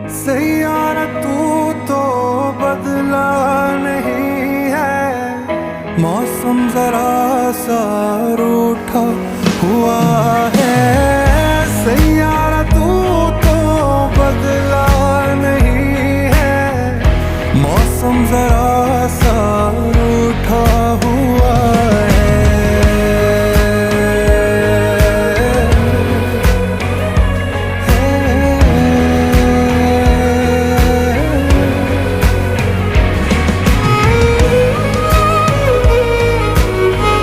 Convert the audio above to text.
सैयारा तू तो बदला नहीं है, मौसम जरा सा रूठा हुआ है। सैयारा तू तो बदला नहीं है, मौसम जरा सा